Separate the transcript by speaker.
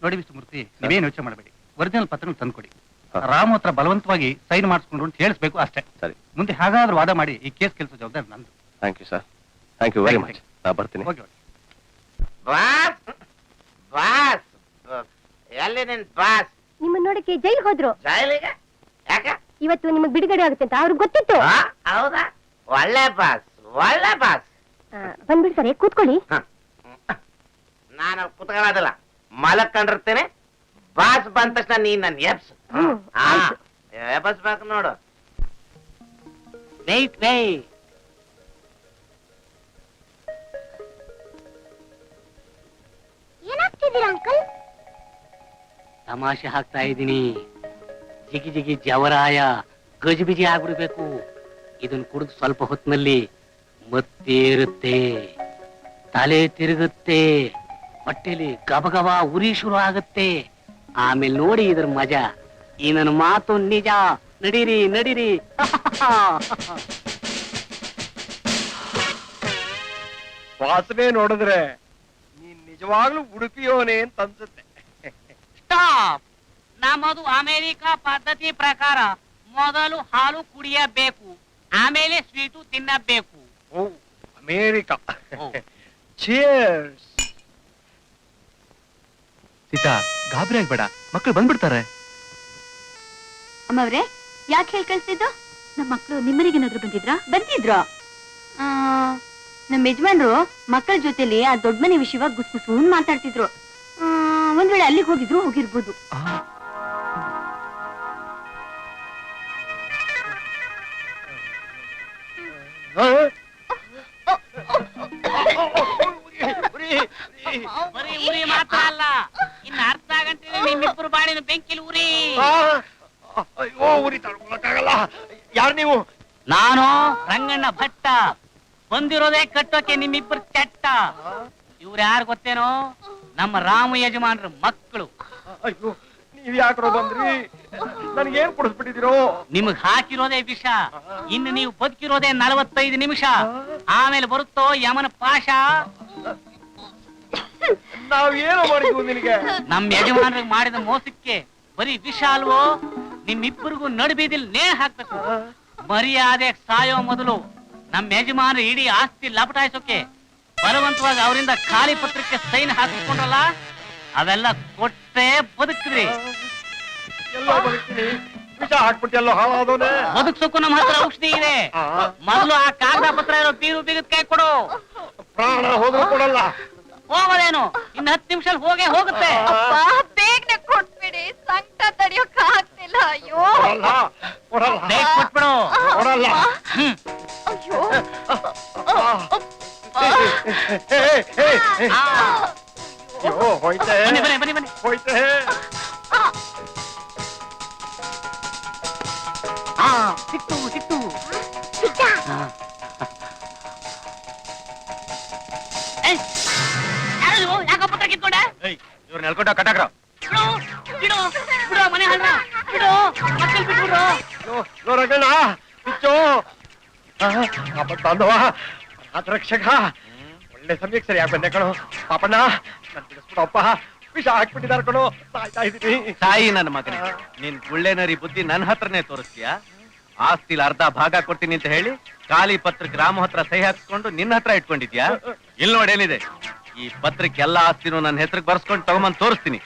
Speaker 1: ನೋಡಿ ಮಿಸ್ಟರ್ ಮೂರ್ತಿ, ನೀವೇನು ಯೋಚನೆ ಮಾಡಬೇಡಿ. ಒರಿಜಿನಲ್ ಪತ್ರಗಳು ತಂದ್ಕೊಡಿ. ರಾಮು ಹತ್ರ ಬಲವಂತವಾಗಿ ಸೈನ್ ಮಾಡಿಸ್ಕೊಂಡ್ರು ಅಂತ ಹೇಳಿಸ್ಬೇಕು ಅಷ್ಟೇ.
Speaker 2: ಸರಿ.
Speaker 1: ಮುಂದೆ ಹಾಗಾದ್ರೂ ವಾದ ಮಾಡಿ ಈ ಕೇಸ್ ಕೆಲಸ ಜವಾಬ್ದಾರಿ ನಂದು.
Speaker 2: Thank you sir. Thank you very much. ನಾ ಬರ್ತೀನಿ.
Speaker 1: ಹೋಗಿ
Speaker 3: ಬಾಸ್ ಬಾಸ್ ಎಲ್ಲಿ ನಿನ್ ಬಾಸ್?
Speaker 4: ನಿಮ್ಮ ನೋಡಕ್ಕೆ ಜೈಲ್ ಹೋದ್ರು.
Speaker 3: ಜೈಲಿಗೆ ಯಾಕೆ?
Speaker 4: ಇವತ್ತು ನಿಮಗ್ ಬಿಡುಗಡೆ ಆಗುತ್ತೆ ಅಂತ ಅವ್ರಿಗೆ ಗೊತ್ತಿತ್ತು.
Speaker 3: ಹೌದಾ? ಒಳ್ಳೆ ಬಾಸ್, ಒಳ್ಳೆ ಬಾಸ್.
Speaker 4: ಬಂದ್ಬಿಡ್ತಾರೆ, ಕೂತ್ಕೊಳ್ಳಿ.
Speaker 3: ನಾನು ಕುತ್ಕೊಳ್ಳೋದಿಲ್ಲ, ಮಲಕೊಂಡಿರ್ತೇನೆ. ಬಾಸ್ ಬಂದ ತಕ್ಷಣ ನೀನ್ ನನ್ ಎಬ್ಸ್ಬೇಕು ನೋಡು. Wait wait.
Speaker 4: ಏನಾಗ್ತಿದ್ದೀರಾ ಅಂಕಲ್?
Speaker 5: ತಮಾಷೆ ಹಾಕ್ತಾ ಇದ್ದೀನಿ. ಜಿಗಿ ಜಿಗಿ ಜವರಾಯ ಗಜಿಬಿಜಿ ಆಗ್ಬಿಡ್ಬೇಕು. ಇದನ್ನ ಕುಡಿದು ಸ್ವಲ್ಪ ಹೊತ್ತಿನಲ್ಲಿ ಮತ್ತೇರುತ್ತೆ, ತಲೆ ತಿರುಗುತ್ತೆ, ಹೊಟ್ಟೆಲಿ ಗಬಗಬ ಉರಿ ಶುರು ಆಗತ್ತೆ. ಆಮೇಲೆ ನೋಡಿ ಇದ್ರ ಮಜಾ. ಈ ನನ್ನ ಮಾತು ನಿಜ. ನಡೀರಿ ನಡೀರಿ.
Speaker 2: ವಾಸನೆ ನೋಡಿದ್ರೆ ನೀನ್ ನಿಜವಾಗ್ಲೂ ಉಡುಪಿಯೋನೆ ಅಂತ ಅನ್ಸುತ್ತೆ.
Speaker 5: ಸ್ಟಾಪ್. ನಮ್ಮದು ಅಮೆರಿಕ ಪದ್ಧತಿ ಪ್ರಕಾರ ಮೊದಲು ಹಾಲು ಕುಡಿಯಬೇಕು, ಆಮೇಲೆ ಸ್ವೀಟು ತಿನ್ನಬೇಕು.
Speaker 2: ಓ, ಅಮೇರಿಕಾ. ಚೀರ್ಸ್.
Speaker 1: ಸೀತಾ, ಗಾಬರಿ ಆಗ್ಬೇಡ, ಮಕ್ಕಳು ಬಂದ್ಬಿಡ್ತಾರೆ.
Speaker 4: ಅಮ್ಮವ್ರೆ, ಯಾಕೆ ಹೇಳಿ ಕಳ್ಸಿದ್ದು? ನಮ್ಮ ಮಕ್ಕಳು ನಿಮ್ಮನೆಗೇನಾದ್ರು ಬಂದಿದ್ರು. ನಮ್ಮ ಯಜಮಾನ್ರು ಮಕ್ಕಳ ಜೊತೆಲಿ ಆ ದೊಡ್ಡ ಮನೆ ವಿಷಯವಾಗಿ ಗುಸ್ಗುಸು ಮಾತಾಡ್ತಿದ್ರು. ಒಂದ್ ವೇಳೆ ಅಲ್ಲಿಗೆ ಹೋಗಿರ್ಬೋದು.
Speaker 5: ಬರೀ ಉರಿ ಮಾತ್ರ ಅಲ್ಲ, ಇನ್ನು ಅರ್ಧ ಗಂಟೆ ನಿಮ್ಮಿಬ್ಬರು ಬಾಡಿನ ಬೆಂಕಿಲಿ ಉರಿ.
Speaker 2: ಅಯ್ಯೋ, ಉರಿ ತಡ್ಕೊಳಕ್ಕಾಗಲ್ಲ. ಯಾರು ನೀವು?
Speaker 5: ನಾನು ರಂಗಣ್ಣ ಭಟ್ಟ. ಬಂದಿರೋದೇ ಕಟ್ಟೋಕೆ ನಿಮ್ಮಿಬ್ಬರು ಚಟ್ಟ. ಇವ್ರು ಯಾರು ಗೊತ್ತೇನೋ? ನಮ್ಮ ರಾಮ ಯಜಮಾನ್ರ ಮಕ್ಕಳು.
Speaker 2: ಅಯ್ಯೋ, ನೀವ್ ಯಾಕ್ರೋ ಬಂದ್ರಿ? ನನ್ಗೇನ್ ಕುಡಿಸ್ಬಿಟ್ಟಿದಿರೋ?
Speaker 5: ನಿಮಗ್ ಹಾಕಿರೋದೇ ವಿಷ. ಇನ್ನು ನೀವು ಬದುಕಿರೋದೇ 45 ನಿಮಿಷ. ಆಮೇಲೆ ಬರುತ್ತೋ ಯಮನ ಪಾಶ.
Speaker 2: ನಾವೇನೋ ಮಾಡಿದ್ವು ನಿನಗೆ?
Speaker 5: ನಮ್ ಯಜಮಾನ್ರಿಗೆ ಮಾಡಿದ ಮೋಸಕ್ಕೆ ಬರೀ ವಿಷ ಅಲ್ವೋ? ನಿಮ್ಮಿಬ್ಬರಿಗೂ ನಡುಬೀದಿಲ್ ನೇಣ್ ಹಾಕ್ಬೇಕು. ಮರ್ಯಾದೆ ಸಾಯೋ ಮೊದಲು ನಮ್ ಯಜಮಾನ್ರು ಇಡೀ ಆಸ್ತಿ ಲಪಟಾಯಿಸೋಕೆ ಬಲವಂತವಾಗಿ ಅವರಿಂದ ಖಾಲಿ ಪತ್ರಕ್ಕೆ ಸೈನ್ ಹಾಕಿಸ್ಕೊಂಡ್ರಲ್ಲ, ಅವೆಲ್ಲ ಕೊಟ್ಟೆ ಬದುಕ್ರಿ.
Speaker 2: ಎಲ್ಲೋ ಬದುಕ್ತೀನಿ, ವಿಷ ಹಾಕ್ಬಿಟ್ಟು ಎಲ್ಲೋ ಹಾಳಾದವನೇ.
Speaker 5: ಬದುಕ್ಸೋಕು ನಮ್ಮ ಹತ್ರ ಔಷಧಿ ಇದೆ. ಮೊದಲು ಆ ಕಾಗದ ಪತ್ರ ಇರೋ ಬೀರು ಬೀಗದ ಕೈ ಕೊಡು.
Speaker 2: ಪ್ರಾಣ ಹೋದ್ರೂ ಕೊಡಲ್ಲ.
Speaker 5: ಹೋಗೋದೇನು, ಇನ್ನು 10 ನಿಮಿಷ ಹೋಗುತ್ತೆ.
Speaker 4: ಬೇಗನೆ ಕೊಟ್ಬಿಡಿ, ಸಂಕಟ ತಡಿಯೋಕ ಆಗ್ತಿಲ್ಲ. ಅಯ್ಯೋ,
Speaker 2: ಕೊಡಲ್ಲ,
Speaker 5: ಬೇಗ ಕೊಟ್ಬಿಡು.
Speaker 2: ಕೊಡಲ್ಲ.
Speaker 4: ಅಯ್ಯೋ,
Speaker 2: ಅಯ್ಯೋ, ಹೋಯ್ತೆ,
Speaker 5: ಬನ್ನಿ.
Speaker 2: ಹೋಯ್ತೆ.
Speaker 5: ಸಿಕ್ತು. ಯಾಕೋ ಪತ್ರ ಕಿತ್ಕೊಂಡೆ?
Speaker 1: ಇವ್ರು ನೆಲ್ಕೊಂಡ ಕಟಾಕ್ರ.
Speaker 5: ಬಿಡು ಮನೆ ಹಲ್ರ ಬಿಡು, ಮಕ್ಕಳು ಬಿಟ್ಬಿಡು.
Speaker 2: ರಂಗಣ್ಣ, ಬಿಚ್ಚು. ಬಾಂಧವ, ರಕ್ಷಕ, ಒಳ್ಳೆ ಸಮಯಕ್ಕೆ ಸರಿಯಾಗಿ ಬಂದೆ ಕಣೋ. ಪಾಪಣ್ಣ, ನನ್ ಬಿಡಿಸ್ಬಿಡಪ್ಪ. ವಿಷ ಹಾಕ್ಬಿಟ್ಟಿದಾರ ಕಣೋ, ಸಾಯ್ತಾ ಇದೀನಿ.
Speaker 1: ತಾಯಿ ನನ್ನ ಮಗನೇ, ನಿನ್ ಗುಳ್ಳೆನರಿ ಬುದ್ಧಿ ನನ್ನ ಹತ್ರನೇ ತೋರಿಸ್ತೀಯಾ? ಆಸ್ತಿಲ್ ಅರ್ಧ ಭಾಗ ಕೊಡ್ತೀನಿ ಅಂತ ಹೇಳಿ ಖಾಲಿ ಪತ್ರಕ್ಕೆ ರಾಮ ಹತ್ರ ಸಹಿ ಹಾಕ್ಸ್ಕೊಂಡು ನಿನ್ನ ಹತ್ರ ಇಟ್ಕೊಂಡಿದ್ಯಾ? ಇಲ್ಲಿ ನೋಡೇನಿದೆ, ಈ ಪತ್ರಕ್ಕೆ ಎಲ್ಲಾ ಆಸ್ತಿನೂ ನನ್ನ ಹೆಸರಿಗೆ ಬರ್ಸ್ಕೊಂಡು ತಗೊಂಬಂದ್ ತೋರಿಸ್ತೀನಿ.